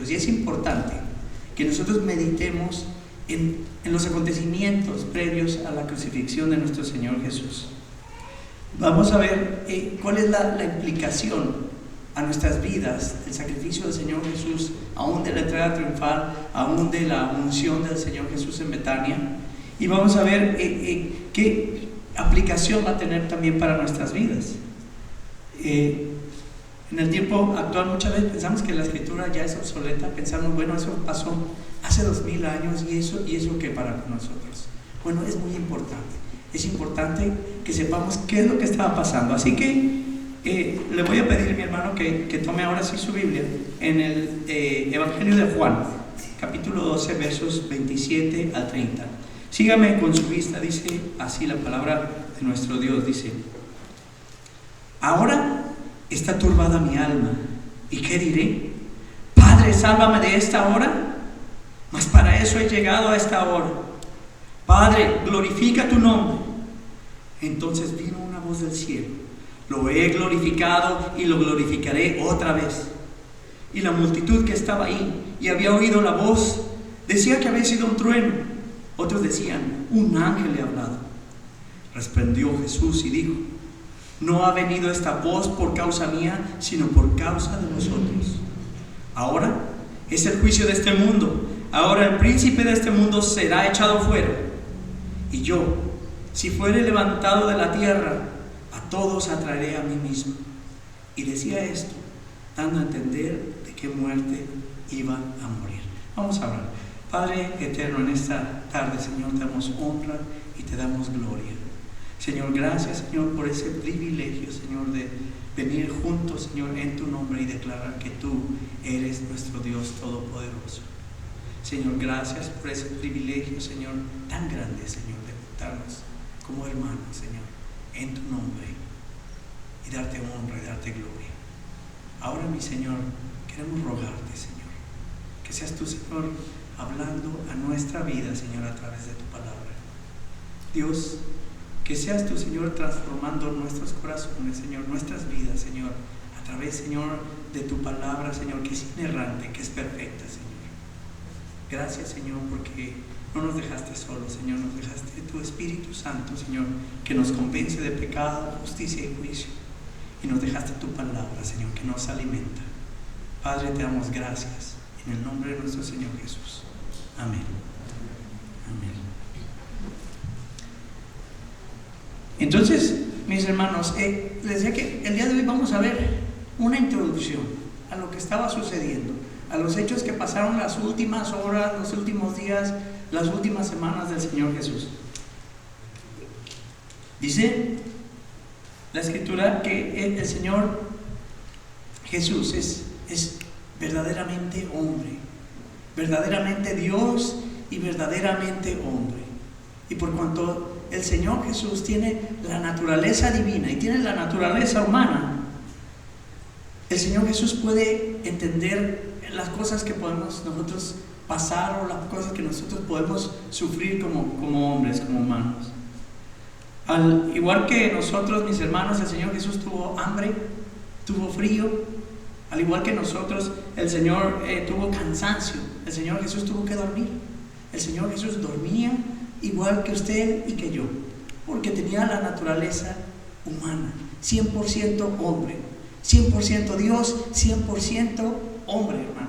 Y es importante que nosotros meditemos en los acontecimientos previos a la crucifixión de nuestro Señor Jesús. Vamos a ver cuál es la implicación a nuestras vidas del sacrificio del Señor Jesús, aún de la entrada triunfal, aún de la unción del Señor Jesús en Betania. Y vamos a ver qué aplicación va a tener también para nuestras vidas. En el tiempo actual muchas veces pensamos que la Escritura ya es obsoleta, pensamos, bueno, eso pasó hace 2000 años y eso qué para nosotros. Bueno, es muy importante. Es importante que sepamos qué es lo que estaba pasando. Así que le voy a pedir a mi hermano que tome ahora sí su Biblia en el Evangelio de Juan, capítulo 12, versos 27 al 30. Sígame con su vista, dice así la palabra de nuestro Dios, dice: ahora está turbada mi alma, ¿y qué diré? Padre, sálvame de esta hora, mas para eso he llegado a esta hora. Padre, glorifica tu nombre. Entonces vino una voz del cielo: lo he glorificado y lo glorificaré otra vez. Y la multitud que estaba ahí y había oído la voz decía que había sido un trueno. Otros decían: un ángel le ha hablado. Respondió Jesús y dijo: no ha venido esta voz por causa mía, sino por causa de vosotros. Ahora es el juicio de este mundo. Ahora el príncipe de este mundo será echado fuera. Y yo, si fuere levantado de la tierra, a todos atraeré a mí mismo. Y decía esto, dando a entender de qué muerte iba a morir. Vamos a hablar. Padre eterno, en esta tarde, Señor, te damos honra y te damos gloria. Señor, gracias, Señor, por ese privilegio, Señor, de venir juntos, Señor, en tu nombre y declarar que tú eres nuestro Dios Todopoderoso. Señor, gracias por ese privilegio, Señor, tan grande, Señor, de juntarnos como hermanos, Señor, en tu nombre y darte honra y darte gloria. Ahora, mi Señor, queremos rogarte, Señor, que seas tú, Señor, hablando a nuestra vida, Señor, a través de tu palabra. Dios, que seas tú, Señor, transformando nuestros corazones, Señor, nuestras vidas, Señor, a través, Señor, de tu palabra, Señor, que es inerrante, que es perfecta, Señor. Gracias, Señor, porque no nos dejaste solos, Señor, nos dejaste tu Espíritu Santo, Señor, que nos convence de pecado, justicia y juicio. Y nos dejaste tu palabra, Señor, que nos alimenta. Padre, te damos gracias en el nombre de nuestro Señor Jesús. Amén. Amén. Entonces, mis hermanos, les decía que el día de hoy vamos a ver una introducción a lo que estaba sucediendo, a los hechos que pasaron las últimas horas, los últimos días, las últimas semanas del Señor Jesús. Dice la Escritura que el Señor Jesús es verdaderamente hombre, verdaderamente Dios y verdaderamente hombre. Y por cuanto el Señor Jesús tiene la naturaleza divina y tiene la naturaleza humana, el Señor Jesús puede entender las cosas que podemos nosotros pasar o las cosas que nosotros podemos sufrir como hombres, como humanos. Al igual que nosotros, mis hermanos, el Señor Jesús tuvo hambre, tuvo frío. Al igual que nosotros, el Señor tuvo cansancio. El Señor Jesús tuvo que dormir. El Señor Jesús dormía igual que usted y que yo, porque tenía la naturaleza humana, 100% hombre, 100% Dios, 100% hombre, hermano.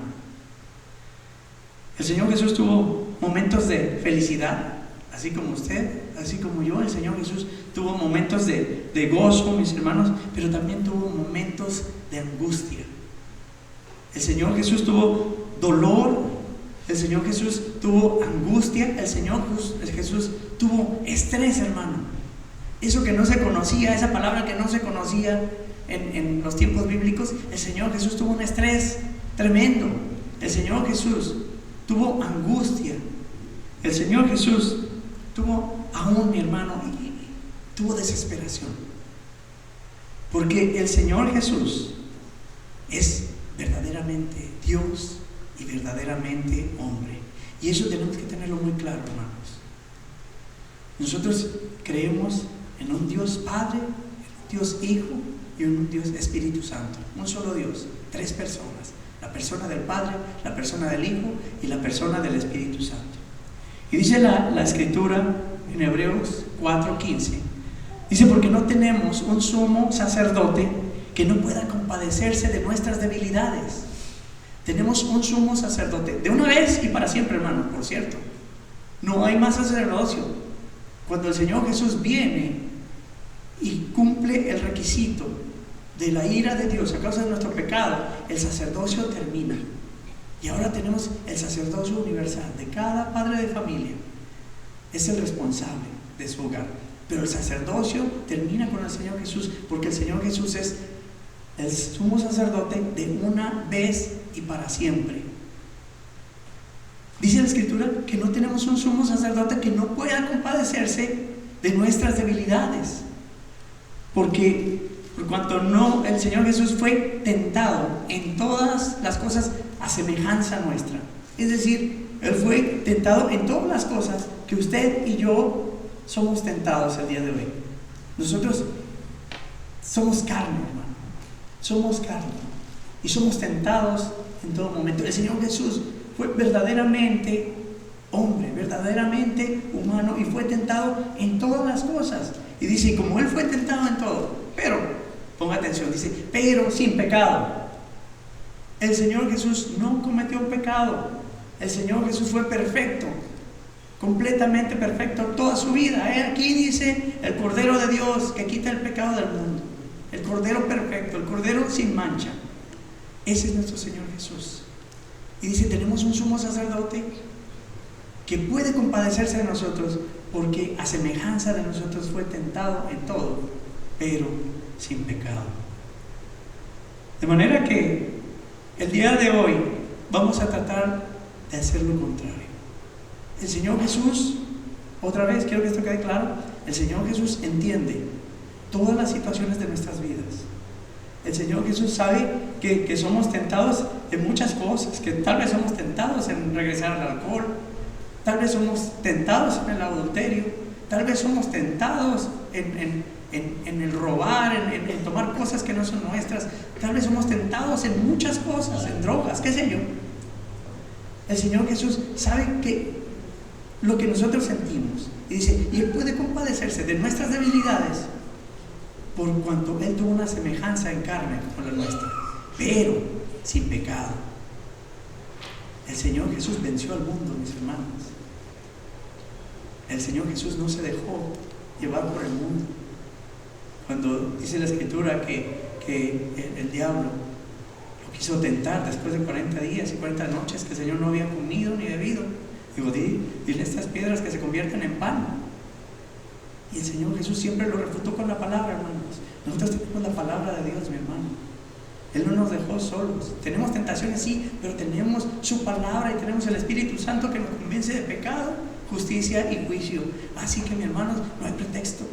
El Señor Jesús tuvo momentos de felicidad, así como usted, así como yo. El Señor Jesús tuvo momentos de gozo, mis hermanos, pero también tuvo momentos de angustia. El Señor Jesús tuvo dolor. El Señor Jesús tuvo angustia. El Señor Jesús tuvo estrés, hermano. Eso que no se conocía, esa palabra que no se conocía en los tiempos bíblicos. El Señor Jesús tuvo un estrés tremendo. El Señor Jesús tuvo angustia. El Señor Jesús tuvo aún, mi hermano, tuvo desesperación. Porque el Señor Jesús es verdaderamente Dios y verdaderamente hombre. Y eso tenemos que tenerlo muy claro, hermanos. Nosotros creemos en un Dios Padre, en un Dios Hijo y en un Dios Espíritu Santo. Un solo Dios, tres personas, La persona del Padre, la persona del Hijo y la persona del Espíritu Santo. Y dice la Escritura en Hebreos 4:15, dice: porque no tenemos un sumo sacerdote que no pueda compadecerse de nuestras debilidades. Tenemos un sumo sacerdote de una vez y para siempre, hermano, por cierto. No hay más sacerdocio. Cuando el Señor Jesús viene y cumple el requisito de la ira de Dios a causa de nuestro pecado, el sacerdocio termina. Y ahora tenemos el sacerdocio universal de cada padre de familia. Es el responsable de su hogar. Pero el sacerdocio termina con el Señor Jesús, porque el Señor Jesús es el sumo sacerdote de una vez y para siempre. Dice la Escritura que no tenemos un sumo sacerdote que no pueda compadecerse de nuestras debilidades, porque por cuanto no, el Señor Jesús fue tentado en todas las cosas a semejanza nuestra. Es decir, Él fue tentado en todas las cosas que usted y yo somos tentados el día de hoy. Nosotros somos carne, hermano. Somos carne y somos tentados en todo momento. El Señor Jesús fue verdaderamente hombre, verdaderamente humano, y fue tentado en todas las cosas. Y dice, como Él fue tentado en todo, pero, ponga atención, dice, pero sin pecado. El Señor Jesús no cometió un pecado. El Señor Jesús fue perfecto, completamente perfecto toda su vida. Aquí dice el Cordero de Dios que quita el pecado del mundo. El Cordero perfecto, el Cordero sin mancha. Ese es nuestro Señor Jesús. Y dice, tenemos un sumo sacerdote que puede compadecerse de nosotros, porque a semejanza de nosotros fue tentado en todo, pero sin pecado. De manera que el día de hoy vamos a tratar de hacer lo contrario. El Señor Jesús, otra vez quiero que esto quede claro, el Señor Jesús entiende todas las situaciones de nuestras vidas. El Señor Jesús sabe que somos tentados en muchas cosas, que tal vez somos tentados en regresar al alcohol, tal vez somos tentados en el adulterio, tal vez somos tentados en el robar, en tomar cosas que no son nuestras, tal vez somos tentados en muchas cosas, en drogas, qué sé yo. El Señor Jesús sabe que lo que nosotros sentimos, y dice, y Él puede compadecerse de nuestras debilidades, por cuanto Él tuvo una semejanza en carne con la nuestra, pero sin pecado. El Señor Jesús venció al mundo, mis hermanos. El Señor Jesús no se dejó llevar por el mundo. Cuando dice la Escritura que el diablo lo quiso tentar después de 40 días y 40 noches, que el Señor no había comido ni bebido, digo, dile estas piedras que se convierten en pan. Y el Señor Jesús siempre lo refutó con la palabra, hermanos. Nosotros tenemos la palabra de Dios, mi hermano. Él no nos dejó solos. Tenemos tentaciones, sí, pero tenemos su palabra y tenemos el Espíritu Santo que nos convence de pecado, justicia y juicio. Así que, mi hermanos, no hay pretexto.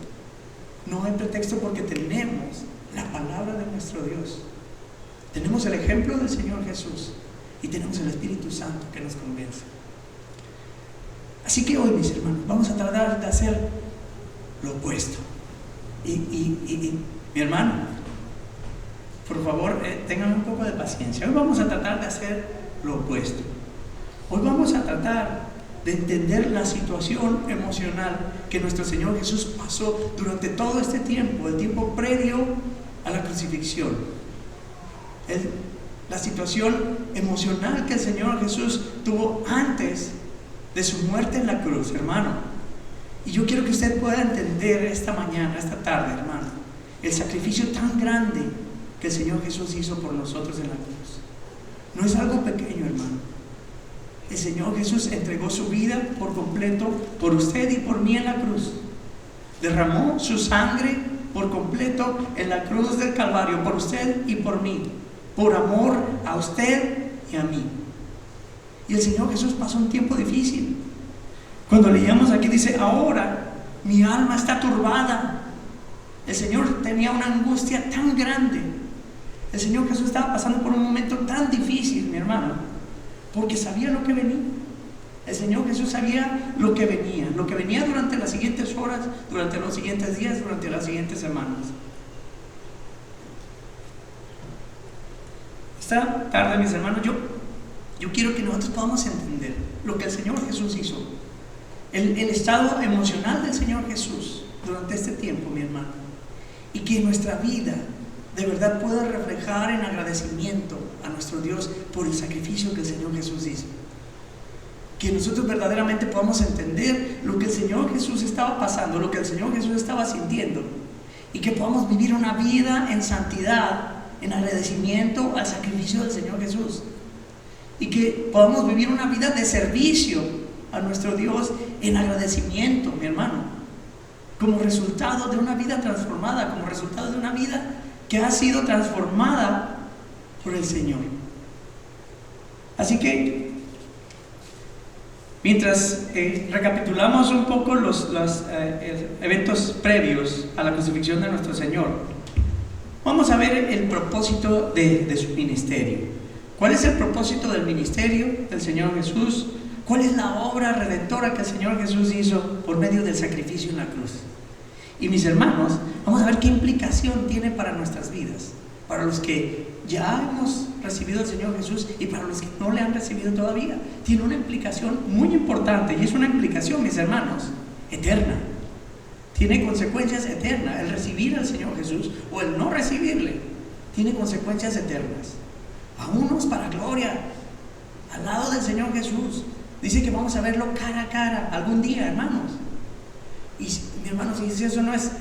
No hay pretexto, porque tenemos la palabra de nuestro Dios. Tenemos el ejemplo del Señor Jesús y tenemos el Espíritu Santo que nos convence. Así que hoy, mis hermanos, vamos a tratar de hacer lo opuesto. Y mi hermano, por favor, tengan un poco de paciencia. Hoy vamos a tratar de hacer lo opuesto. Hoy vamos a tratar de entender la situación emocional que nuestro Señor Jesús pasó durante todo este tiempo, el tiempo previo a la crucifixión. La situación emocional que el Señor Jesús tuvo antes de su muerte en la cruz, hermano. Y yo quiero que usted pueda entender esta mañana, esta tarde, hermano, el sacrificio tan grande que el Señor Jesús hizo por nosotros en la cruz. No es algo pequeño, hermano. El Señor Jesús entregó su vida por completo por usted y por mí en la cruz. Derramó su sangre por completo en la cruz del Calvario, por usted y por mí, por amor a usted y a mí. Y el Señor Jesús pasó un tiempo difícil. Cuando leíamos aquí dice, ahora mi alma está turbada. El Señor tenía una angustia tan grande. El Señor Jesús estaba pasando por un momento tan difícil, mi hermano, porque sabía lo que venía. El Señor Jesús sabía lo que venía durante las siguientes horas, durante los siguientes días, durante las siguientes semanas. Esta tarde, mis hermanos, yo quiero que nosotros podamos entender lo que el Señor Jesús hizo, el estado emocional del Señor Jesús durante este tiempo, mi hermano, y que nuestra vida de verdad pueda reflejar en agradecimiento a nuestro Dios por el sacrificio que el Señor Jesús hizo. Que nosotros verdaderamente podamos entender lo que el Señor Jesús estaba pasando, lo que el Señor Jesús estaba sintiendo, y que podamos vivir una vida en santidad, en agradecimiento al sacrificio del Señor Jesús, y que podamos vivir una vida de servicio a nuestro Dios en agradecimiento, mi hermano, como resultado de una vida transformada, como resultado de una vida que ha sido transformada por el Señor. Así que mientras recapitulamos un poco los eventos previos a la crucifixión de nuestro Señor, vamos a ver el propósito de su ministerio. ¿Cuál es el propósito del ministerio del Señor Jesús? ¿Cuál es la obra redentora que el Señor Jesús hizo por medio del sacrificio en la cruz? Y mis hermanos, vamos a ver qué implicación tiene para nuestras vidas, para los que ya hemos recibido al Señor Jesús y para los que no le han recibido todavía. Tiene una implicación muy importante, y es una implicación, mis hermanos, eterna. Tiene consecuencias eternas. El recibir al Señor Jesús o el no recibirle tiene consecuencias eternas. A unos para gloria, al lado del Señor Jesús. Dice que vamos a verlo cara a cara algún día, hermanos. Y mi hermano, si eso no es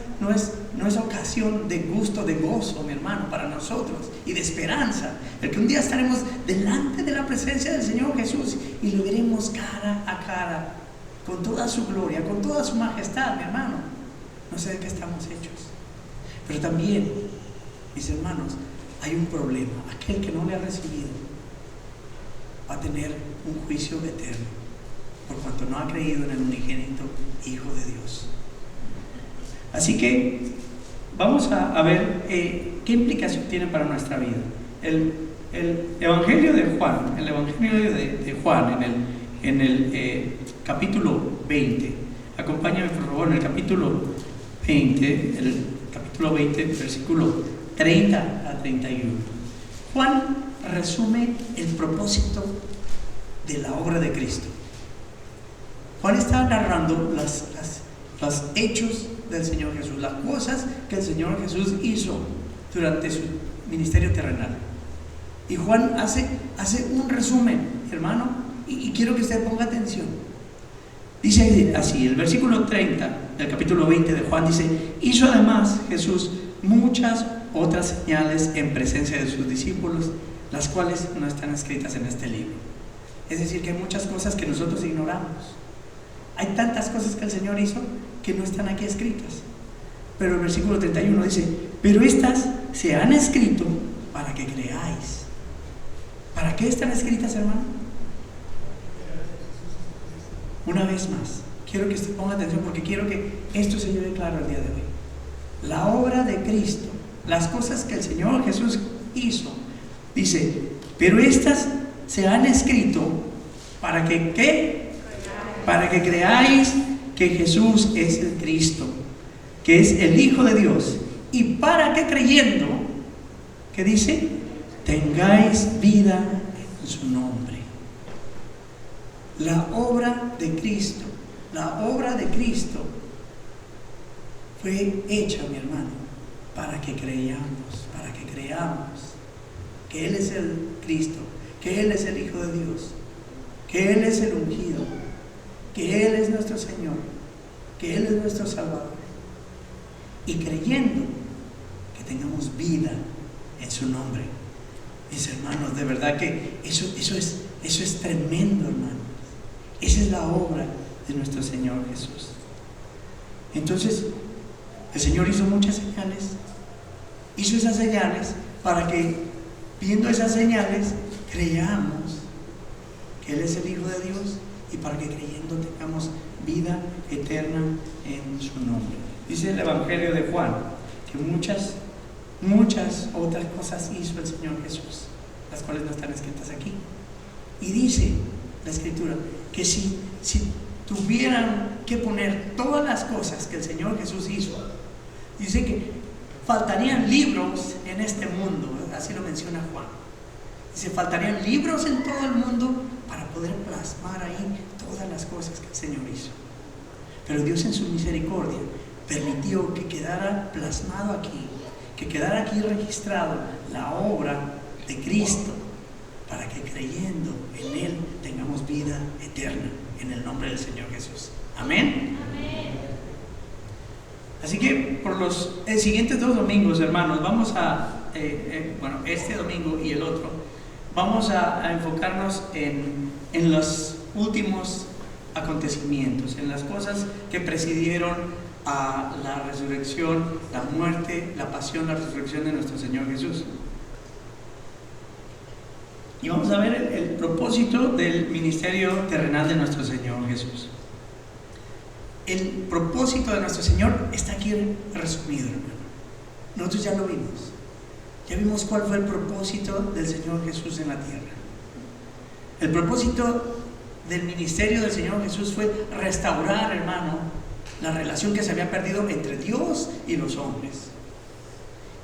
ocasión de gusto, de gozo, mi hermano, para nosotros, y de esperanza, el que un día estaremos delante de la presencia del Señor Jesús y lo veremos cara a cara, con toda su gloria, con toda su majestad, mi hermano. No sé de qué estamos hechos. Pero también, mis hermanos, hay un problema. Aquel que no le ha recibido va a tener un juicio eterno, por cuanto no ha creído en el unigénito Hijo de Dios. Así que vamos a ver qué implicación tiene para nuestra vida. El Evangelio de Juan, en el capítulo 20, acompáñame por favor en el capítulo 20, versículo 30 a 31. Juan resume el propósito de la obra de Cristo. Juan está narrando los hechos del Señor Jesús, las cosas que el Señor Jesús hizo durante su ministerio terrenal. Y Juan hace un resumen, hermano, y quiero que usted ponga atención. Dice así, el versículo 30 del capítulo 20 de Juan dice: hizo además Jesús muchas otras señales en presencia de sus discípulos, las cuales no están escritas en este libro. Es decir, que hay muchas cosas que nosotros ignoramos. Hay tantas cosas que el Señor hizo que no están aquí escritas. Pero el versículo 31 dice: pero estas se han escrito para que creáis. ¿Para qué están escritas, hermano? Una vez más, quiero que usted ponga atención, porque quiero que esto se lleve claro el día de hoy. La obra de Cristo, las cosas que el Señor Jesús hizo, dice: pero estas se han escrito para que ¿qué? Para que creáis que Jesús es el Cristo, que es el Hijo de Dios, y para que creyendo, ¿qué dice? Tengáis vida en su nombre. La obra de Cristo fue hecha, mi hermano, para que creamos que Él es el Cristo, que Él es el Hijo de Dios, que Él es el ungido, que Él es nuestro Señor, que Él es nuestro Salvador, y creyendo que tengamos vida en su nombre. Mis hermanos, de verdad que eso es tremendo, hermanos. Esa es la obra de nuestro Señor Jesús. Entonces, el Señor hizo muchas señales. Hizo esas señales para que, viendo esas señales, creamos que Él es el Hijo de Dios, y para que creyendo tengamos vida eterna en su nombre. Dice el Evangelio de Juan que muchas otras cosas hizo el Señor Jesús, las cuales no están escritas aquí. Y dice la Escritura que si tuvieran que poner todas las cosas que el Señor Jesús hizo, dice que faltarían libros en este mundo, así lo menciona Juan. Dice, faltarían libros en todo el mundo para poder plasmar ahí todas las cosas que el Señor hizo. Pero Dios en su misericordia permitió que quedara plasmado aquí, que quedara aquí registrado la obra de Cristo, para que creyendo en Él tengamos vida eterna, en el nombre del Señor Jesús. Amén. Amén. Así que por los siguientes 2 domingos, hermanos, vamos a, este domingo y el otro, vamos a enfocarnos en los últimos acontecimientos, en las cosas que presidieron a la resurrección, la muerte, la pasión, la resurrección de nuestro Señor Jesús. Y vamos a ver el propósito del ministerio terrenal de nuestro Señor Jesús. El propósito de nuestro Señor está aquí resumido, hermano. Nosotros ya lo vimos. Ya vimos cuál fue el propósito del Señor Jesús en la tierra. El propósito del ministerio del Señor Jesús fue restaurar, hermano, la relación que se había perdido entre Dios y los hombres.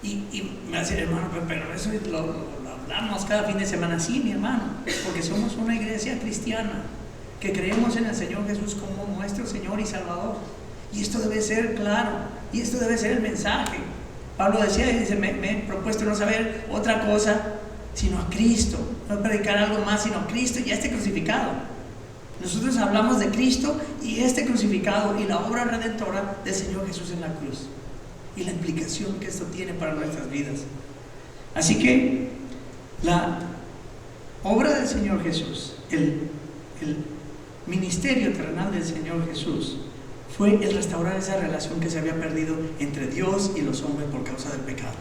Y me va a decir, hermano, pero eso lo hablamos cada fin de semana. Sí, mi hermano, porque somos una iglesia cristiana que creemos en el Señor Jesús como nuestro Señor y Salvador. Y esto debe ser claro, y esto debe ser el mensaje. Pablo decía, y dice, me he propuesto no saber otra cosa sino a Cristo, no predicar algo más sino a Cristo y a este crucificado. Nosotros hablamos de Cristo y este crucificado y la obra redentora del Señor Jesús en la cruz y la implicación que esto tiene para nuestras vidas. Así que la obra del Señor Jesús, el ministerio terrenal del Señor Jesús, fue el restaurar esa relación que se había perdido entre Dios y los hombres por causa del pecado.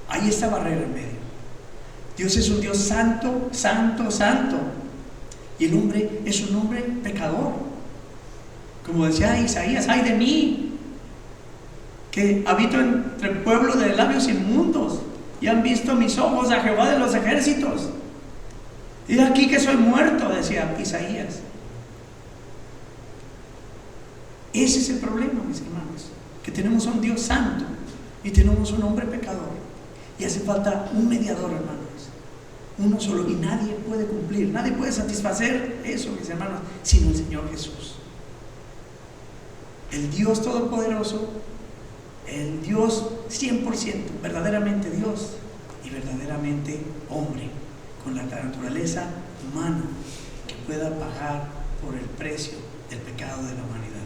Hay esta barrera en medio. Dios es un Dios santo, santo, santo, y el hombre es un hombre pecador. Como decía Isaías, ay de mí, que habito entre pueblo de labios inmundos, y han visto mis ojos a Jehová de los ejércitos. Y aquí que soy muerto, decía Isaías. Ese es el problema, mis hermanos, que tenemos un Dios santo y tenemos un hombre pecador, y hace falta un mediador, hermanos, uno solo, y nadie puede cumplir, nadie puede satisfacer eso, mis hermanos, sino el Señor Jesús, el Dios todopoderoso, el Dios 100%, verdaderamente Dios y verdaderamente hombre, con la naturaleza humana que pueda pagar por el precio del pecado de la humanidad.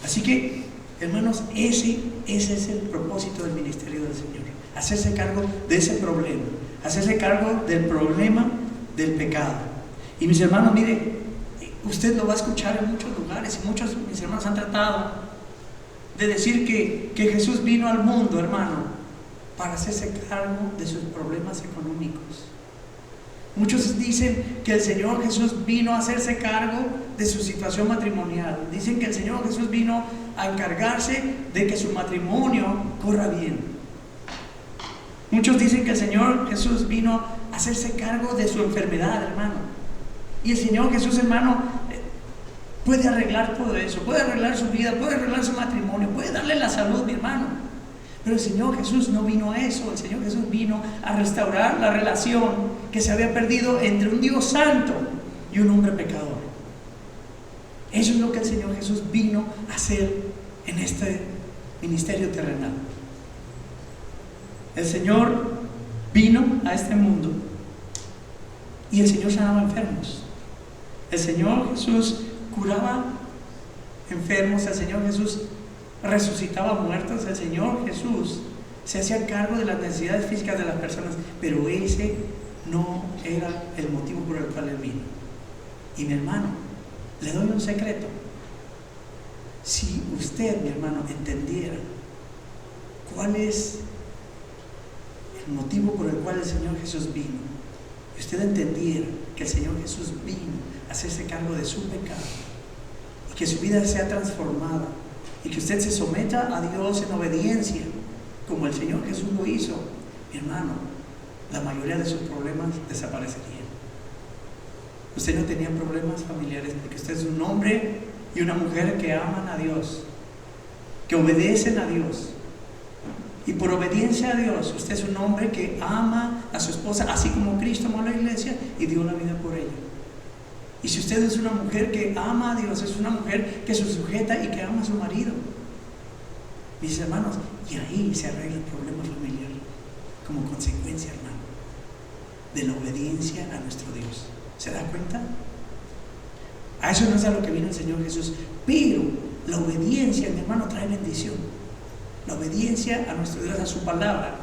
Así que, hermanos, ese es el propósito del ministerio del Señor, hacerse cargo de ese problema, hacerse cargo del problema del pecado. Y mis hermanos, mire, usted lo va a escuchar en muchos lugares, y muchos de mis hermanos han tratado de decir que Jesús vino al mundo, hermano, para hacerse cargo de sus problemas económicos. Muchos dicen que el Señor Jesús vino a hacerse cargo de su situación matrimonial. Dicen que el Señor Jesús vino a encargarse de que su matrimonio corra bien. Muchos dicen que el Señor Jesús vino a hacerse cargo de su enfermedad, hermano. Y el Señor Jesús, hermano, puede arreglar todo eso, puede arreglar su vida, puede arreglar su matrimonio, puede darle la salud, mi hermano. Pero el Señor Jesús no vino a eso. El Señor Jesús vino a restaurar la relación que se había perdido entre un Dios santo y un hombre pecador. Eso es lo que el Señor Jesús vino a hacer en este ministerio terrenal. El Señor vino a este mundo y el Señor sanaba enfermos. El Señor Jesús curaba enfermos. El Señor Jesús resucitaba muertos. El Señor Jesús se hacía cargo de las necesidades físicas de las personas, pero ese no era el motivo por el cual Él vino. Y mi hermano, le doy un secreto. Si usted, mi hermano, entendiera cuál es el motivo por el cual el Señor Jesús vino, y usted entendiera que el Señor Jesús vino a hacerse cargo de su pecado y que su vida sea transformada, y que usted se someta a Dios en obediencia como el Señor Jesús lo hizo, mi hermano, la mayoría de sus problemas desaparecerían. Usted no tenía problemas familiares porque usted es un hombre y una mujer que aman a Dios, que obedecen a Dios, y por obediencia a Dios usted es un hombre que ama a su esposa, así como Cristo amó a la iglesia y dio la vida por ella. Y si usted es una mujer que ama a Dios, es una mujer que se sujeta y que ama a su marido, mis hermanos, y ahí se arregla el problema familiar como consecuencia, hermano, de la obediencia a nuestro Dios. ¿Se da cuenta? A eso no es a lo que vino el Señor Jesús. Pero la obediencia, mi hermano, trae bendición. La obediencia a nuestro Dios, a su palabra,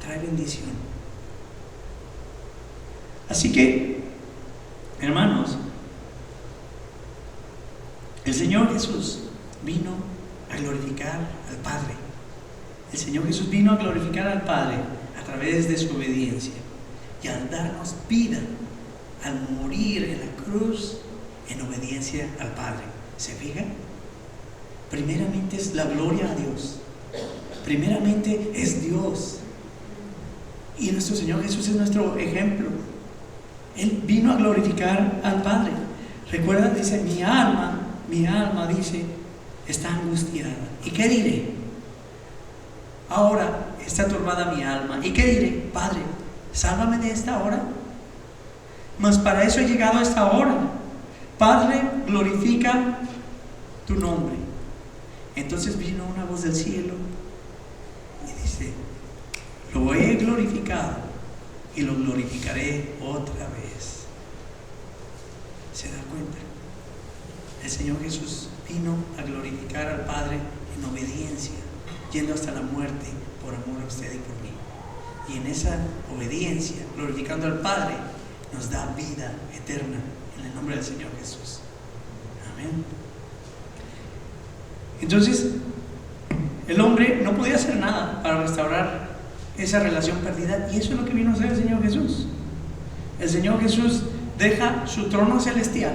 trae bendición. Así que, hermanos, el Señor Jesús vino a glorificar al Padre. El Señor Jesús vino a glorificar al Padre a través de su obediencia y al darnos vida, al morir en la cruz en obediencia al Padre. ¿Se fijan? Primeramente es la gloria a Dios. Primeramente es Dios. Y nuestro Señor Jesús es nuestro ejemplo. Él vino a glorificar al Padre. Recuerda, dice, mi alma, dice, está angustiada. ¿Y qué diré? Ahora está turbada mi alma. ¿Y qué diré? Padre, sálvame de esta hora. Mas para eso he llegado a esta hora. Padre, glorifica tu nombre. Entonces vino una voz del cielo y dice, lo he glorificado y lo glorificaré otra vez. ¿Se da cuenta? El Señor Jesús vino a glorificar al Padre en obediencia, yendo hasta la muerte por amor a usted y por mí. Y en esa obediencia, glorificando al Padre, nos da vida eterna en el nombre del Señor Jesús. Amén. Entonces, el hombre no podía hacer nada para restaurar esa relación perdida, y eso es lo que vino a hacer el Señor Jesús. El Señor Jesús deja su trono celestial.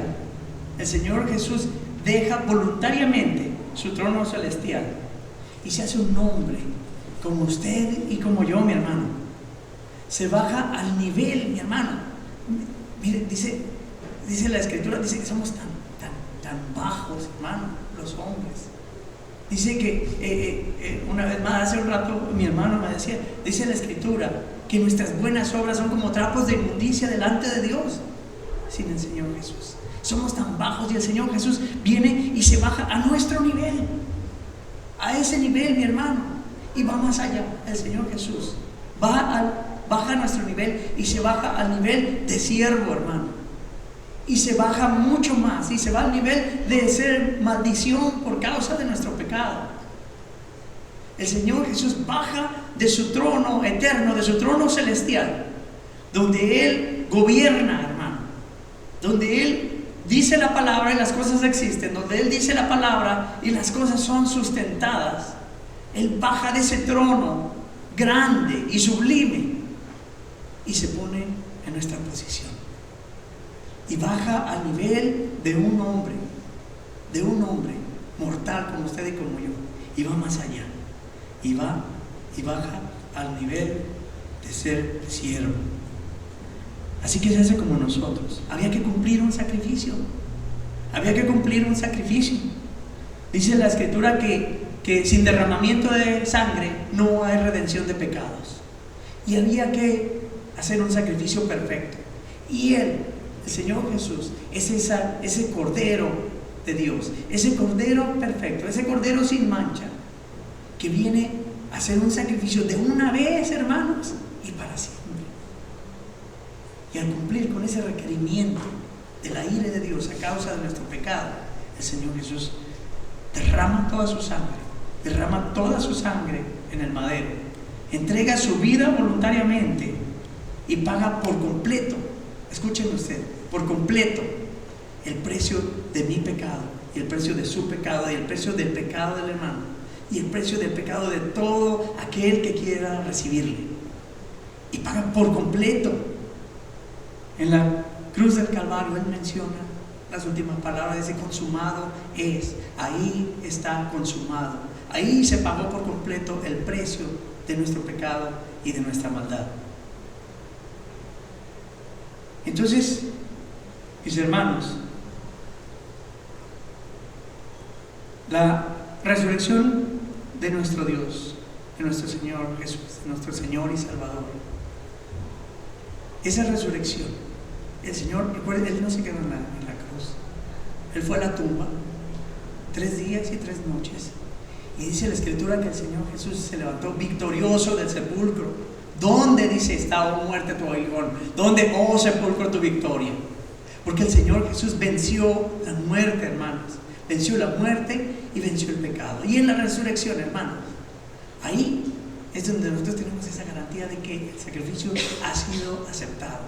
El Señor Jesús deja voluntariamente su trono celestial y se hace un hombre como usted y como yo, mi hermano. Se baja al nivel, mi hermano. Mire, dice la Escritura, dice que somos tan bajos, hermano, los hombres. Dice que una vez más, hace un rato mi hermano me decía, dice la Escritura que nuestras buenas obras son como trapos de inmundicia delante de Dios sin el Señor Jesús. Somos tan bajos y el Señor Jesús viene y se baja a nuestro nivel, a ese nivel, mi hermano, y va más allá. El Señor Jesús baja a nuestro nivel y se baja al nivel de siervo, hermano, y se baja mucho más y se va al nivel de ser maldición por causa de nuestro pecado. El Señor Jesús baja de su trono eterno, de su trono celestial, donde Él gobierna, hermano, donde Él dice la palabra y las cosas existen, donde Él dice la palabra y las cosas son sustentadas. Él baja de ese trono grande y sublime y se pone en nuestra posición y baja al nivel de un hombre mortal como usted y como yo, y va más allá y baja al nivel de ser siervo. Así que se hace como nosotros. Había que cumplir un sacrificio. Dice la Escritura que sin derramamiento de sangre no hay redención de pecados. Y había que hacer un sacrificio perfecto. Y Él, el Señor Jesús, es ese Cordero de Dios, ese Cordero perfecto, ese Cordero sin mancha, que viene a hacer un sacrificio de una vez, hermanos, y para siempre. Y al cumplir con ese requerimiento de la ira de Dios a causa de nuestro pecado, el Señor Jesús derrama toda su sangre en el madero, entrega su vida voluntariamente y paga por completo, escúchenme usted, por completo el precio de mi pecado y el precio de su pecado y el precio del pecado del hermano y el precio del pecado de todo aquel que quiera recibirle, y paga por completo. En la cruz del Calvario Él menciona las últimas palabras, dice consumado es. Ahí está consumado. Ahí se pagó por completo el precio de nuestro pecado y de nuestra maldad. Entonces, mis hermanos, la resurrección de nuestro Dios, de nuestro Señor Jesús, de nuestro Señor y Salvador, esa resurrección. El Señor, recuerden, Él no se quedó en la cruz. Él fue a la tumba 3 días y 3 noches. Y dice la Escritura que el Señor Jesús se levantó victorioso del sepulcro. ¿Dónde, dice, está, oh muerte, tu aguijón? ¿Dónde, oh sepulcro, tu victoria? Porque el Señor Jesús venció la muerte, hermanos. Venció la muerte y venció el pecado. Y en la resurrección, hermanos, ahí es donde nosotros tenemos esa garantía de que el sacrificio ha sido aceptado.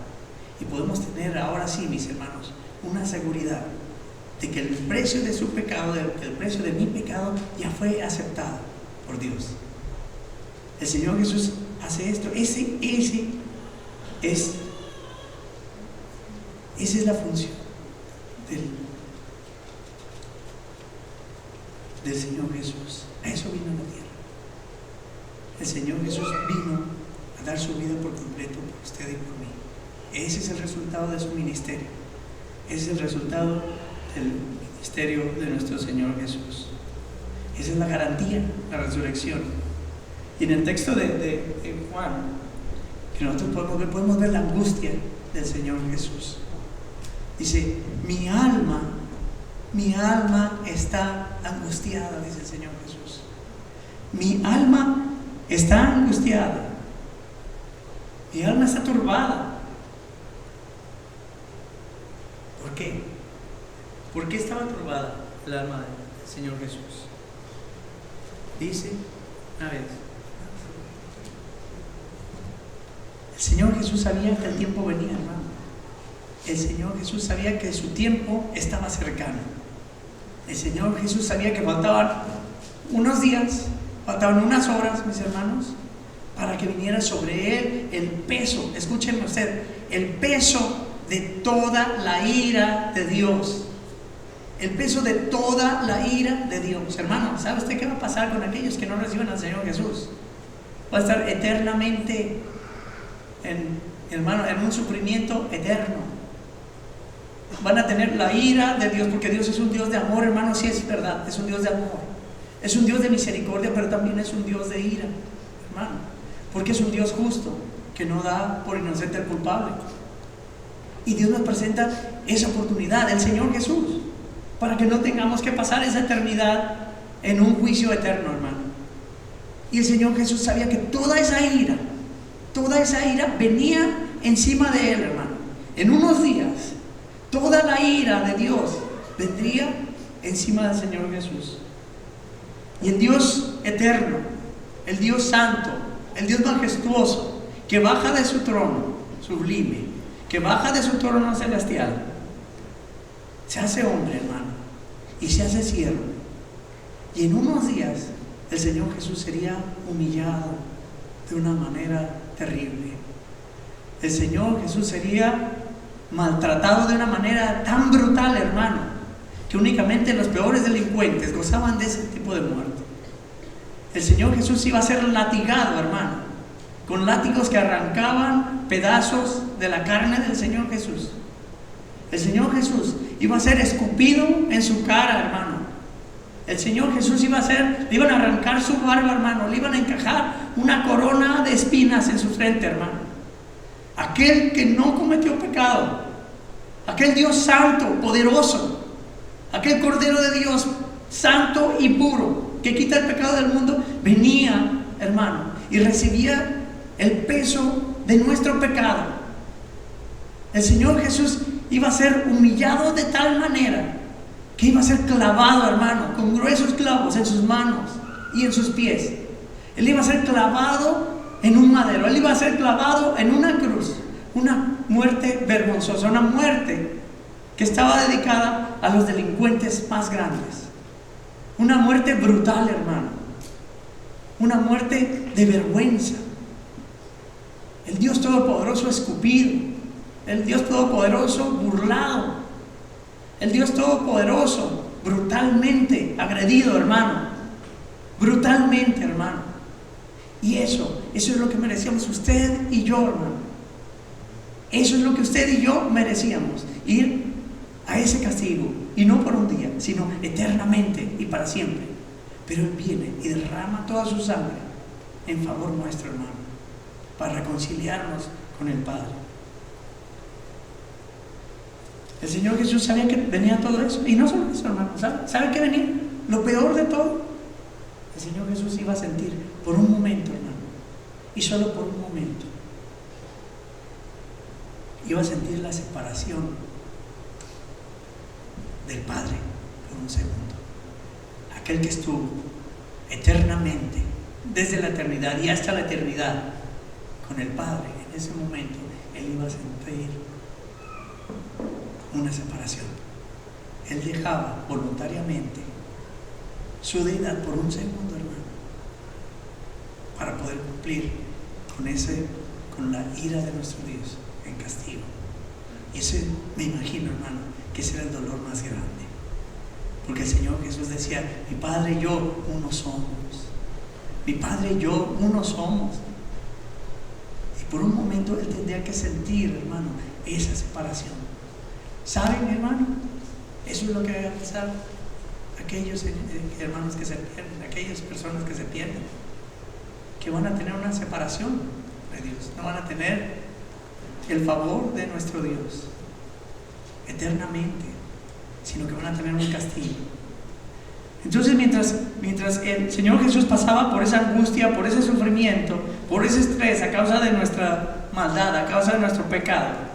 Y podemos tener ahora sí, mis hermanos, una seguridad de que el precio de su pecado, el precio de mi pecado, ya fue aceptado por Dios. El Señor Jesús hace esto. Esa es la función del Señor Jesús. A eso vino a la tierra. El Señor Jesús vino a dar su vida por completo por usted y por mí. Ese es el resultado de su ministerio. Ese es el resultado del ministerio de nuestro Señor Jesús. Esa es la garantía, la resurrección. Y en el texto de Juan, que nosotros podemos ver la angustia del Señor Jesús. Dice, mi alma está angustiada, dice el Señor Jesús. Mi alma está angustiada. Mi alma está turbada. ¿Por qué? ¿Por qué estaba turbada el alma del Señor Jesús? Dice, una vez, el Señor Jesús sabía que el tiempo venía, hermano. El Señor Jesús sabía que su tiempo estaba cercano. El Señor Jesús sabía que faltaban unos días, faltaban unas horas, mis hermanos, para que viniera sobre él el peso, escúchenme usted, el peso de toda la ira de Dios. El peso de toda la ira de Dios. Hermano, ¿sabe usted qué va a pasar con aquellos que no reciban al Señor Jesús? Va a estar eternamente en un sufrimiento eterno. Van a tener la ira de Dios, porque Dios es un Dios de amor, hermano. Sí, es verdad, es un Dios de amor, es un Dios de misericordia, pero también es un Dios de ira, hermano, porque es un Dios justo, que no da por inocente al culpable. Y Dios nos presenta esa oportunidad, el Señor Jesús, para que no tengamos que pasar esa eternidad en un juicio eterno, hermano. Y el Señor Jesús sabía que toda esa ira venía encima de él, hermano. En unos días, toda la ira de Dios vendría encima del Señor Jesús. Y el Dios eterno, el Dios santo, el Dios majestuoso, que baja de su trono sublime, que baja de su trono celestial, se hace hombre, hermano, y se hace siervo. Y en unos días el Señor Jesús sería humillado de una manera terrible. El Señor Jesús sería maltratado de una manera tan brutal, hermano, que únicamente los peores delincuentes gozaban de ese tipo de muerte. El Señor Jesús iba a ser latigado, hermano, con látigos que arrancaban pedazos de la carne del Señor Jesús. El Señor Jesús iba a ser escupido en su cara, hermano. El Señor Jesús le iban a arrancar su barba, hermano, le iban a encajar una corona de espinas en su frente, hermano. Aquel que no cometió pecado, aquel Dios santo, poderoso, aquel Cordero de Dios santo y puro, que quita el pecado del mundo, venía, hermano, y recibía el peso de nuestro pecado. El Señor Jesús iba a ser humillado de tal manera que iba a ser clavado, hermano, con gruesos clavos en sus manos y en sus pies. Él iba a ser clavado en un madero, él iba a ser clavado en una cruz, una muerte vergonzosa, una muerte que estaba dedicada a los delincuentes más grandes, una muerte brutal, hermano, una muerte de vergüenza. El Dios Todopoderoso escupido, el Dios Todopoderoso burlado, el Dios Todopoderoso brutalmente agredido, hermano, brutalmente, hermano. Y eso es lo que merecíamos usted y yo, hermano. Eso es lo que usted y yo merecíamos, ir a ese castigo, y no por un día, sino eternamente y para siempre. Pero Él viene y derrama toda su sangre en favor nuestro, hermano, para reconciliarnos con el Padre. El Señor Jesús sabía que venía todo eso. Y no solo eso, hermano. ¿Sabe qué venía? Lo peor de todo. El Señor Jesús iba a sentir por un momento, hermano. Y solo por un momento. Iba a sentir la separación del Padre por un segundo. Aquel que estuvo eternamente, desde la eternidad y hasta la eternidad, con el Padre, en ese momento, Él iba a sentir una separación. Él dejaba voluntariamente su deidad por un segundo, hermano, para poder cumplir con la ira de nuestro Dios en castigo. Y ese, me imagino, hermano, que ese era el dolor más grande, porque el Señor Jesús decía: mi Padre y yo uno somos, mi Padre y yo uno somos. Y por un momento Él tendría que sentir, hermano, esa separación. ¿Saben, hermano? Eso es lo que va a pasar aquellos hermanos que se pierden, aquellas personas que se pierden, que van a tener una separación de Dios, no van a tener el favor de nuestro Dios eternamente, sino que van a tener un castigo. Entonces, mientras el Señor Jesús pasaba por esa angustia, por ese sufrimiento, por ese estrés a causa de nuestra maldad, a causa de nuestro pecado,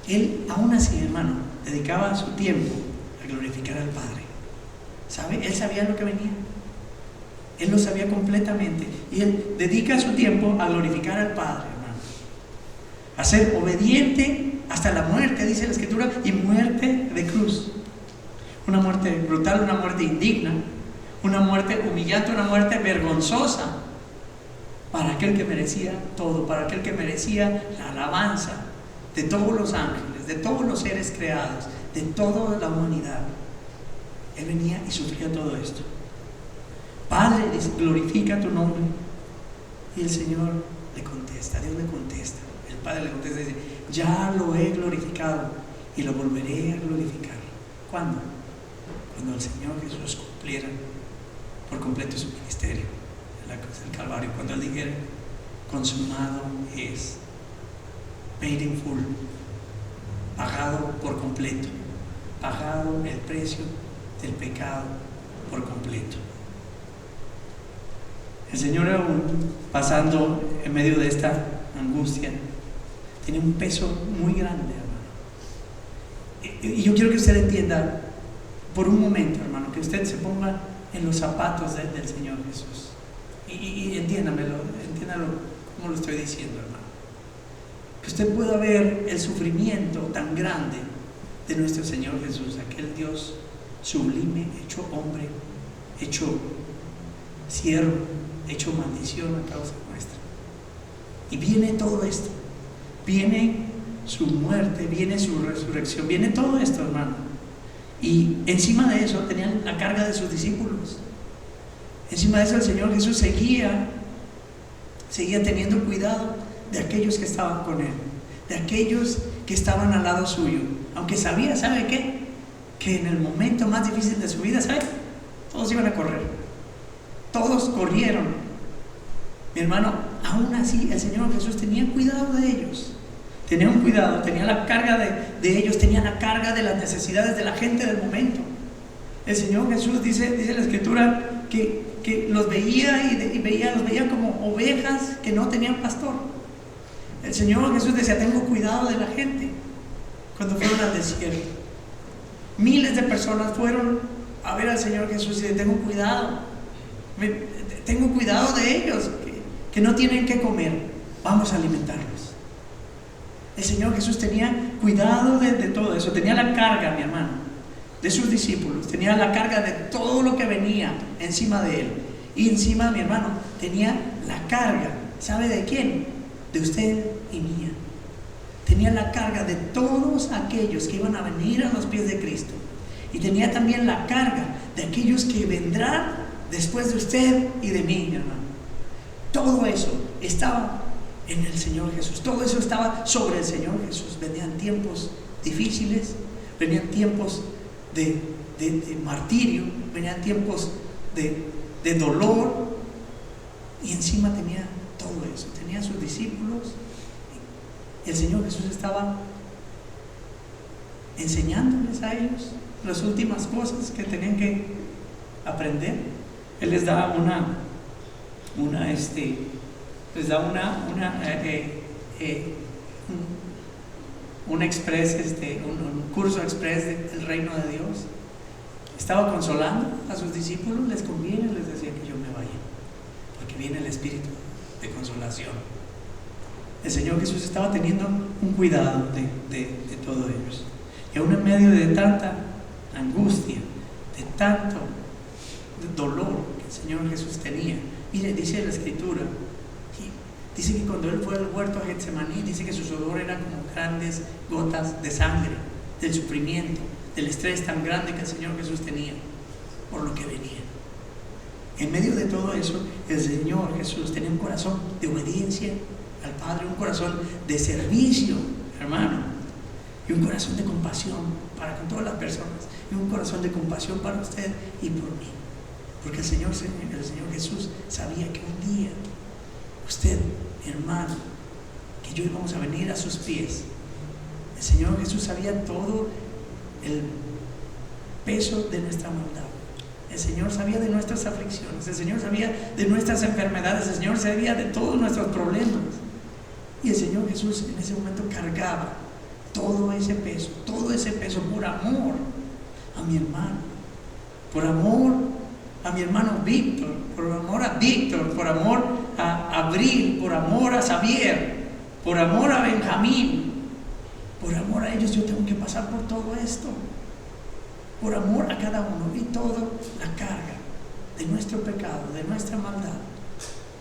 Él aún así, hermano, dedicaba su tiempo a glorificar al Padre. ¿Sabe? Él sabía lo que venía. Él lo sabía completamente. Y Él dedica su tiempo a glorificar al Padre, hermano. A ser obediente hasta la muerte, dice la Escritura, y muerte de cruz. Una muerte brutal, una muerte indigna, una muerte humillante, una muerte vergonzosa para aquel que merecía todo, para aquel que merecía la alabanza de todos los ángeles, de todos los seres creados, de toda la humanidad. Él venía y sufría todo esto. Padre, glorifica tu nombre. Y el Señor le contesta, Dios le contesta, el Padre le contesta y dice: ya lo he glorificado y lo volveré a glorificar. ¿Cuándo? Cuando el Señor Jesús cumpliera por completo su ministerio en la cruz del Calvario, cuando Él dijera: consumado es, paid in full, pagado por completo, pagado el precio del pecado por completo. El Señor, aún pasando en medio de esta angustia, tiene un peso muy grande, hermano. Y yo quiero que usted entienda por un momento, hermano, que usted se ponga en los zapatos del Señor Jesús. Y entiéndalo como lo estoy diciendo, hermano. Que usted pueda ver el sufrimiento tan grande de nuestro Señor Jesús, aquel Dios sublime, hecho hombre, hecho siervo, hecho maldición a causa nuestra. Y viene todo esto, viene su muerte, viene su resurrección, viene todo esto, hermano. Y encima de eso tenían la carga de sus discípulos. Encima de eso el Señor Jesús seguía teniendo cuidado de aquellos que estaban con Él, de aquellos que estaban al lado suyo, aunque sabía, ¿sabe qué? Que en el momento más difícil de su vida, ¿sabe? Todos iban a correr, todos corrieron. Mi hermano, aún así el Señor Jesús tenía cuidado de ellos, tenía un cuidado, tenía la carga de ellos, tenía la carga de las necesidades de la gente del momento. El Señor Jesús dice la Escritura que los veía los veía como ovejas que no tenían pastor. El Señor Jesús decía: tengo cuidado de la gente. Cuando fueron al desierto, miles de personas fueron a ver al Señor Jesús y le: tengo cuidado de ellos, que no tienen que comer, vamos a alimentarlos. El Señor Jesús tenía cuidado de todo eso, tenía la carga, mi hermano, de sus discípulos, tenía la carga de todo lo que venía encima de Él. Y encima, mi hermano, tenía la carga, ¿sabe de quién? De usted y mía. Tenía la carga de todos aquellos que iban a venir a los pies de Cristo. Y tenía también la carga de aquellos que vendrán después de usted y de mí, mi hermano. Todo eso estaba en el Señor Jesús. Todo eso estaba sobre el Señor Jesús. Venían tiempos difíciles, venían tiempos de martirio, venían tiempos de dolor, y encima tenía todo eso, tenía sus discípulos. El Señor Jesús estaba enseñándoles a ellos las últimas cosas que tenían que aprender. Él les da un curso express del reino de Dios. Estaba consolando a sus discípulos. Les conviene, les decía, que yo me vaya, porque viene el espíritu de consolación. El Señor Jesús estaba teniendo un cuidado de todos ellos, y aún en medio de tanta angustia, de tanto dolor que el Señor Jesús tenía. Mire, dice la Escritura, dice que cuando Él fue al huerto a Getsemaní, dice que su sudor era como grandes gotas de sangre, del sufrimiento, del estrés tan grande que el Señor Jesús tenía por lo que venía. En medio de todo eso, el Señor Jesús tenía un corazón de obediencia al Padre, un corazón de servicio, hermano, y un corazón de compasión para con todas las personas, y un corazón de compasión para usted y por mí, porque el Señor Jesús sabía que un día usted, mi hermano, que yo íbamos a venir a sus pies. El Señor Jesús sabía todo el peso de nuestra maldad. El Señor sabía de nuestras aflicciones, el Señor sabía de nuestras enfermedades, el Señor sabía de todos nuestros problemas. Y el Señor Jesús en ese momento cargaba todo ese peso por amor a mi hermano, por amor a mi hermano Víctor, por amor a Víctor, por amor a Abril, por amor a Xavier, por amor a Benjamín. Por amor a ellos yo tengo que pasar por todo esto, por amor a cada uno, y toda la carga de nuestro pecado, de nuestra maldad,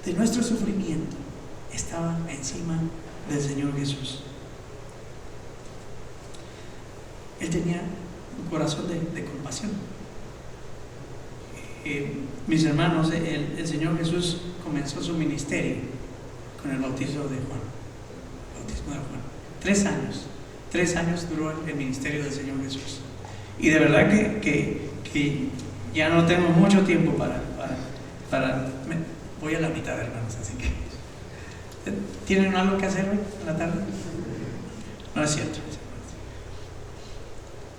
de nuestro sufrimiento estaba encima del Señor Jesús. Él tenía un corazón de compasión. Mis hermanos, el Señor Jesús comenzó su ministerio con el bautismo de Juan. 3 años duró el ministerio del Señor Jesús. Y de verdad que ya no tengo mucho tiempo voy a la mitad, hermanos, así que ¿tienen algo que hacer hoy en la tarde? No es cierto.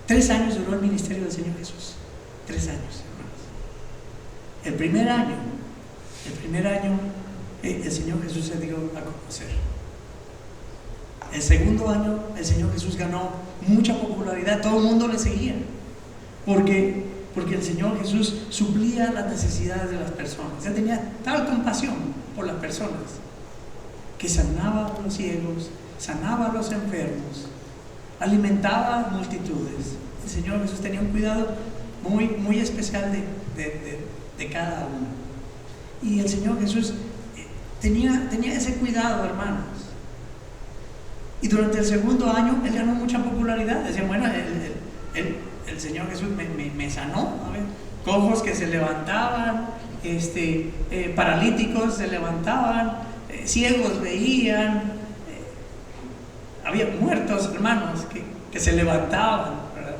3 años duró el ministerio del Señor Jesús. 3 años, hermanos. El primer año el Señor Jesús se dio a conocer. El segundo año el Señor Jesús ganó mucha popularidad, todo el mundo le seguía, porque el Señor Jesús suplía las necesidades de las personas. Él tenía tal compasión por las personas que sanaba a los ciegos, sanaba a los enfermos, alimentaba a multitudes. El Señor Jesús tenía un cuidado muy, muy especial de cada uno. Y el Señor Jesús tenía ese cuidado, hermanos. Y durante el segundo año Él ganó mucha popularidad. Decían, bueno, el Señor Jesús me sanó. A ver, cojos que se levantaban, paralíticos se levantaban, ciegos veían, había muertos, hermanos, que se levantaban, ¿verdad?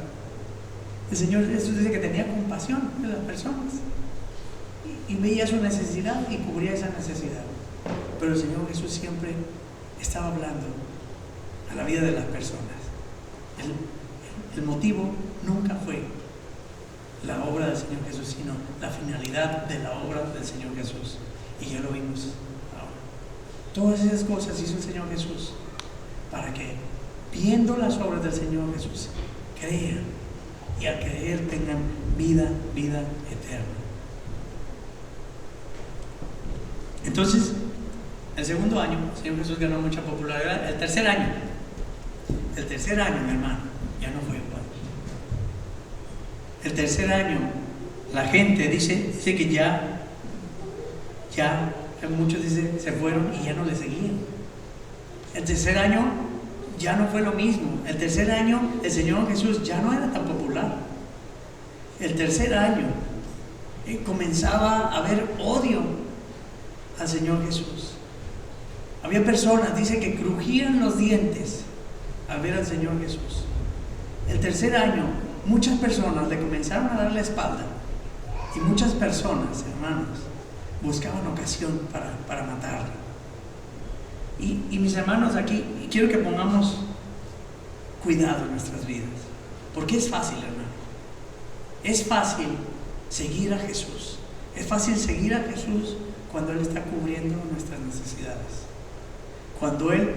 El Señor Jesús dice que tenía compasión de las personas y veía su necesidad y cubría esa necesidad. Pero el Señor Jesús siempre estaba hablando a la vida de las personas. El motivo nunca fue la obra del Señor Jesús, sino la finalidad de la obra del Señor Jesús. Y ya lo vimos ahora. Todas esas cosas hizo el Señor Jesús para que, viendo las obras del Señor Jesús, crean, y al creer tengan vida eterna. Entonces, el segundo año el Señor Jesús ganó mucha popularidad. El tercer año, mi hermano, ya no fue igual. El tercer año, la gente dice que ya muchos dicen se fueron y ya no le seguían. El tercer año ya no fue lo mismo. El tercer año el Señor Jesús ya no era tan popular. El tercer año comenzaba a haber odio al Señor Jesús. Había personas, dice, que crujían los dientes al ver al Señor Jesús. El tercer año muchas personas le comenzaron a dar la espalda, y muchas personas, hermanos, buscaban ocasión para matarlo. Y mis hermanos, aquí quiero que pongamos cuidado en nuestras vidas. Porque es fácil, hermano. Es fácil seguir a Jesús. Es fácil seguir a Jesús cuando Él está cubriendo nuestras necesidades. Cuando Él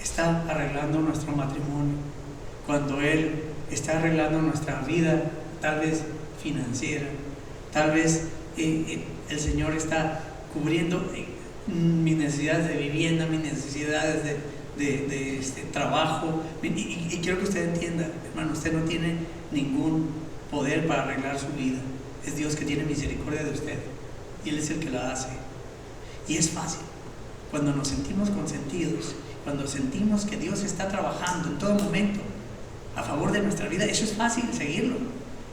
está arreglando nuestro matrimonio. Cuando Él está arreglando nuestra vida, tal vez financiera. Tal vez el Señor está cubriendo mis necesidades de vivienda, mis necesidades de trabajo. Y quiero que usted entienda, hermano, usted no tiene ningún poder para arreglar su vida. Es Dios que tiene misericordia de usted y Él es el que la hace. Y es fácil cuando nos sentimos consentidos, cuando sentimos que Dios está trabajando en todo momento a favor de nuestra vida. Eso es fácil seguirlo.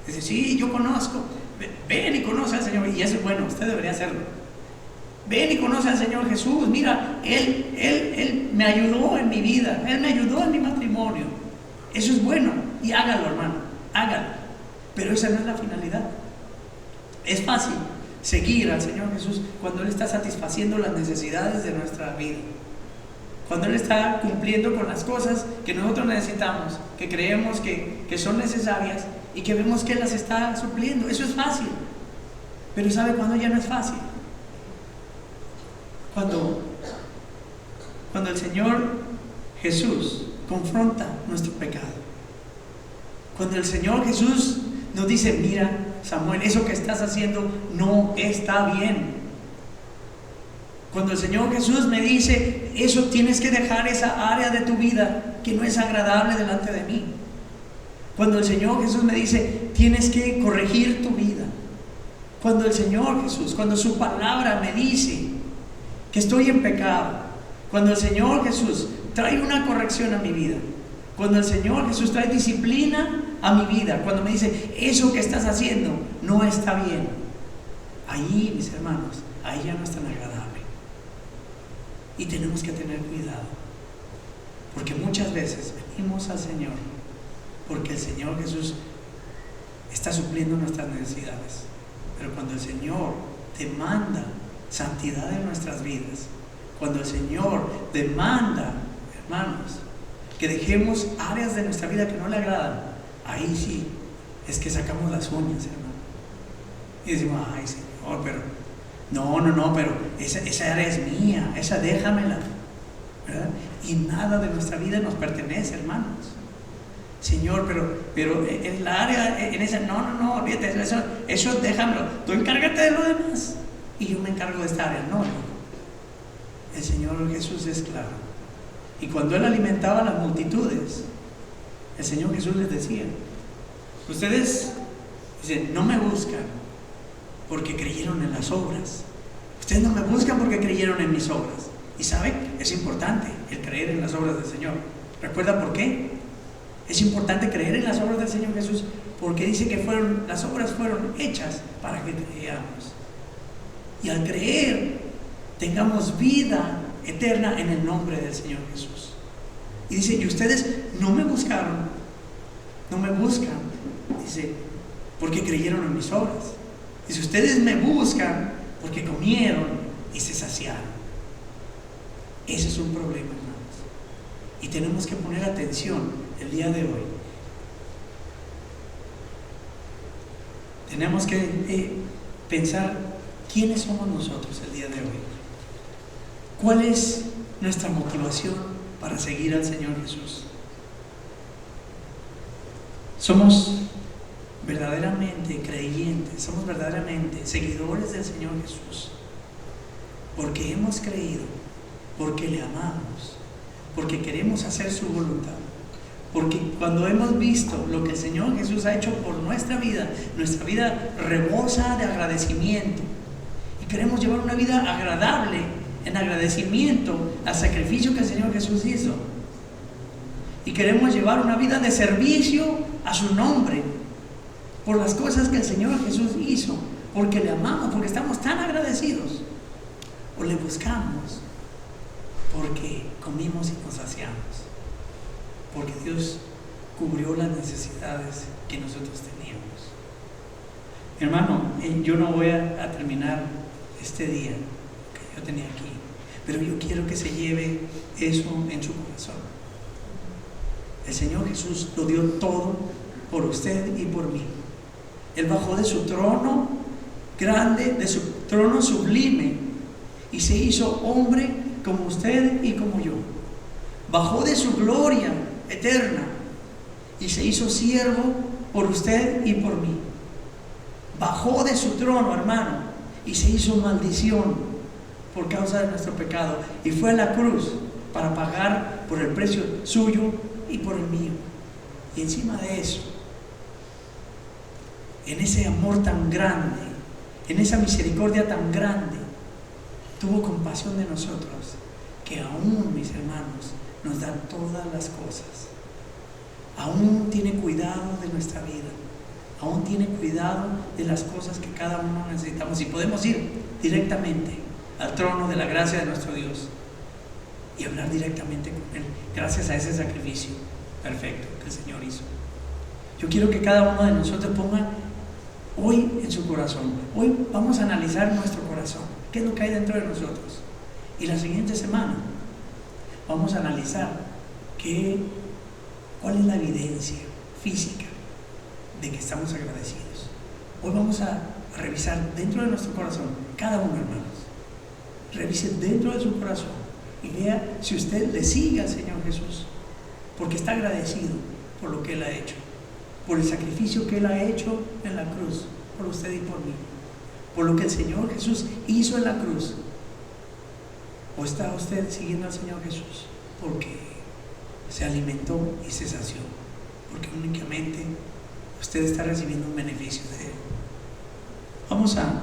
Dice, sí, yo conozco. Ven y conoce al Señor. Y eso es bueno, usted debería hacerlo. Ven y conoce al Señor Jesús. Mira, Él me ayudó en mi vida. Él me ayudó en mi matrimonio. Eso es bueno. Y hágalo, hermano. Hágalo. Pero esa no es la finalidad. Es fácil seguir al Señor Jesús cuando Él está satisfaciendo las necesidades de nuestra vida. Cuando Él está cumpliendo con las cosas que nosotros necesitamos, que creemos que son necesarias y que vemos que Él las está supliendo. Eso es fácil. Pero ¿sabe cuándo ya no es fácil? Cuando el Señor Jesús confronta nuestro pecado. Cuando el Señor Jesús nos dice, mira, Samuel, eso que estás haciendo no está bien. Cuando el Señor Jesús me dice, eso tienes que dejar esa área de tu vida que no es agradable delante de mí. Cuando el Señor Jesús me dice, tienes que corregir tu vida. Cuando el Señor Jesús, cuando su palabra me dice que estoy en pecado. Cuando el Señor Jesús trae una corrección a mi vida. Cuando el Señor Jesús trae disciplina a mi vida. Cuando me dice, eso que estás haciendo no está bien. Ahí, mis hermanos, ahí ya no es tan agradable. Y tenemos que tener cuidado. Porque muchas veces venimos al Señor porque el Señor Jesús está supliendo nuestras necesidades. Pero cuando el Señor demanda santidad en nuestras vidas, cuando el Señor demanda, hermanos, que dejemos áreas de nuestra vida que no le agradan, ahí sí es que sacamos las uñas, hermano, y decimos, ay Señor, pero no, pero esa área es mía, esa déjamela, ¿verdad? Y nada de nuestra vida nos pertenece, hermanos. Señor, pero en la área, en esa, no, olvídate, eso déjamelo, tú encárgate de lo demás y yo me encargo de esta área. No, el Señor Jesús es claro. Y cuando Él alimentaba a las multitudes, el Señor Jesús les decía, ustedes, dice, no me buscan porque creyeron en las obras. Ustedes no me buscan porque creyeron en mis obras. Y saben, es importante el creer en las obras del Señor. ¿Recuerda por qué? Es importante creer en las obras del Señor Jesús porque dice que las obras fueron hechas para que creamos. Y al creer, tengamos vida eterna en el nombre del Señor Jesús. Y dice, y ustedes no me buscaron, no me buscan, dice, porque creyeron en mis obras. Dice, ustedes me buscan porque comieron y se saciaron. Ese es un problema, hermanos. Y tenemos que poner atención el día de hoy. Tenemos que pensar quiénes somos nosotros el día de hoy. ¿Cuál es nuestra motivación para seguir al Señor Jesús? ¿Somos verdaderamente creyentes? ¿Somos verdaderamente seguidores del Señor Jesús? Porque hemos creído, porque le amamos, porque queremos hacer su voluntad. Porque cuando hemos visto lo que el Señor Jesús ha hecho por nuestra vida rebosa de agradecimiento. Y queremos llevar una vida agradable en agradecimiento al sacrificio que el Señor Jesús hizo. Y queremos llevar una vida de servicio a su nombre por las cosas que el Señor Jesús hizo, porque le amamos, porque estamos tan agradecidos. O le buscamos porque comimos y nos saciamos, porque Dios cubrió las necesidades que nosotros teníamos. Hermano, yo no voy a terminar este día que yo tenía aquí, pero yo quiero que se lleve eso en su corazón. El Señor Jesús lo dio todo por usted y por mí. Él bajó de su trono grande, de su trono sublime, y se hizo hombre como usted y como yo. Bajó de su gloria eterna y se hizo siervo por usted y por mí. Bajó de su trono, hermano, y se hizo maldición por causa de nuestro pecado, y fue a la cruz para pagar por el precio suyo y por el mío. Y encima de eso, en ese amor tan grande, en esa misericordia tan grande, tuvo compasión de nosotros, que aún, mis hermanos, nos da todas las cosas. Aún tiene cuidado de nuestra vida, aún tiene cuidado de las cosas que cada uno necesitamos, y podemos ir directamente al trono de la gracia de nuestro Dios y hablar directamente con Él, gracias a ese sacrificio perfecto que el Señor hizo. Yo quiero que cada uno de nosotros ponga hoy en su corazón. Hoy vamos a analizar nuestro corazón, qué es lo que hay dentro de nosotros, y la siguiente semana vamos a analizar cuál es la evidencia física de que estamos agradecidos. Hoy vamos a revisar dentro de nuestro corazón, cada uno, hermanos. Revise dentro de su corazón y vea si usted le sigue al Señor Jesús, porque está agradecido por lo que Él ha hecho, por el sacrificio que Él ha hecho en la cruz, por usted y por mí, por lo que el Señor Jesús hizo en la cruz. ¿O está usted siguiendo al Señor Jesús porque se alimentó y se sació, porque únicamente usted está recibiendo un beneficio de Él? Vamos a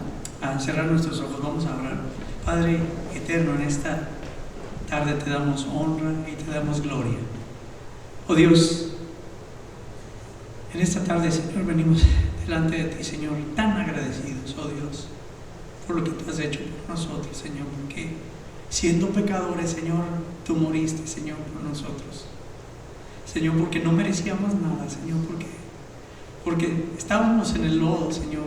cerrar nuestros ojos, vamos a orar. Padre eterno, en esta tarde te damos honra y te damos gloria. Oh Dios, en esta tarde, Señor, venimos delante de ti, Señor, tan agradecidos, oh Dios, por lo que tú has hecho por nosotros, Señor, porque siendo pecadores, Señor, tú moriste, Señor, por nosotros. Señor, porque no merecíamos nada, Señor, porque estábamos en el lodo, Señor,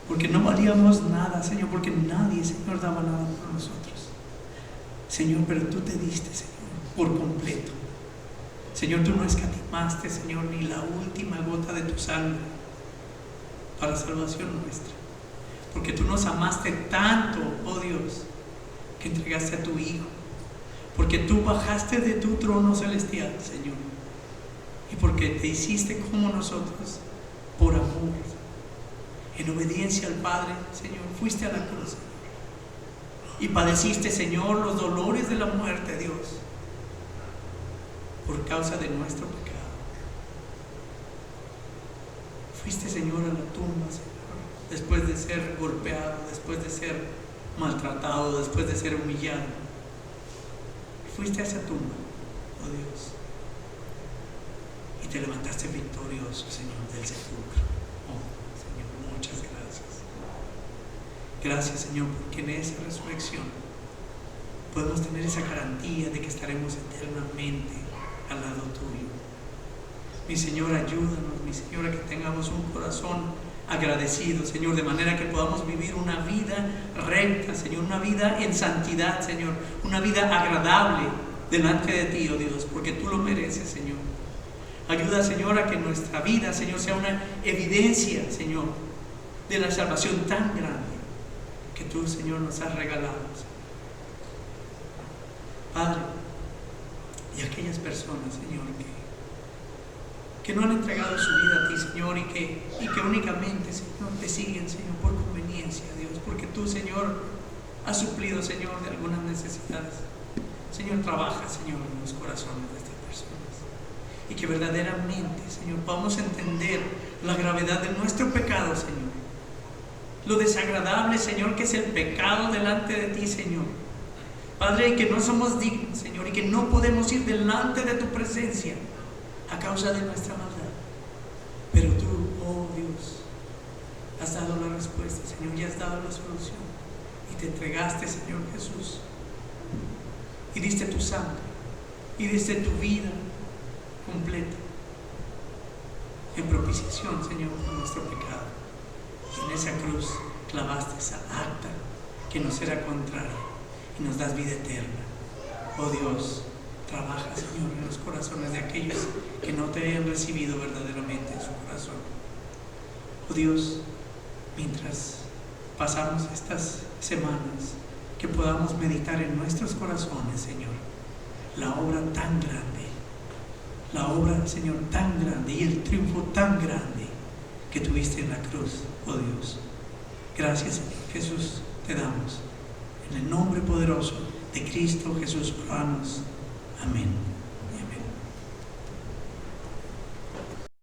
porque no valíamos nada, Señor, porque nadie, Señor, daba nada por nosotros. Señor, pero tú te diste, Señor, por completo. Señor, tú no escatimaste, Señor, ni la última gota de tu sangre para salvación nuestra, porque tú nos amaste tanto, oh Dios, que entregaste a tu Hijo, porque tú bajaste de tu trono celestial, Señor, y porque te hiciste como nosotros, por amor, en obediencia al Padre, Señor, fuiste a la cruz, Señor, y padeciste, Señor, los dolores de la muerte, Dios, por causa de nuestro pecado. Fuiste, Señor, a la tumba, Señor, después de ser golpeado, después de ser maltratado, después de ser humillado. Fuiste a esa tumba, oh Dios, y te levantaste victorioso, Señor, del sepulcro. Oh Señor, muchas gracias. Gracias, Señor, porque en esa resurrección podemos tener esa garantía de que estaremos eternamente al lado tuyo. Mi Señor, ayúdanos, mi Señor, a que tengamos un corazón agradecido, Señor, de manera que podamos vivir una vida recta, Señor, una vida en santidad, Señor, una vida agradable delante de ti, oh Dios, porque tú lo mereces, Señor. Ayuda, Señor, a que nuestra vida, Señor, sea una evidencia, Señor, de la salvación tan grande que tú, Señor, nos has regalado, Señor. Padre, y aquellas personas, Señor, que no han entregado su vida a ti, Señor, y que únicamente, Señor, te siguen, Señor, por conveniencia, Dios, porque tú, Señor, has suplido, Señor, de algunas necesidades. Señor, trabaja, Señor, en los corazones de estas personas, y que verdaderamente, Señor, podamos entender la gravedad de nuestro pecado, Señor, lo desagradable, Señor, que es el pecado delante de ti, Señor. Padre, y que no somos dignos, Señor, y que no podemos ir delante de tu presencia a causa de nuestra maldad. Pero tú, oh Dios, has dado la respuesta, Señor, y has dado la solución. Y te entregaste, Señor Jesús, y diste tu sangre, y diste tu vida completa en propiciación, Señor, por nuestro pecado. Y en esa cruz clavaste esa acta que nos era contraria, y nos das vida eterna. Oh Dios, Trabaja, Señor, en los corazones de aquellos que no te hayan recibido verdaderamente en su corazón. Oh Dios, mientras pasamos estas semanas, que podamos meditar en nuestros corazones, Señor, la obra tan grande, la obra, Señor, tan grande y el triunfo tan grande que tuviste en la cruz, oh Dios. Gracias, Señor Jesús, te damos. En el nombre poderoso de Cristo Jesús, oramos. Amén.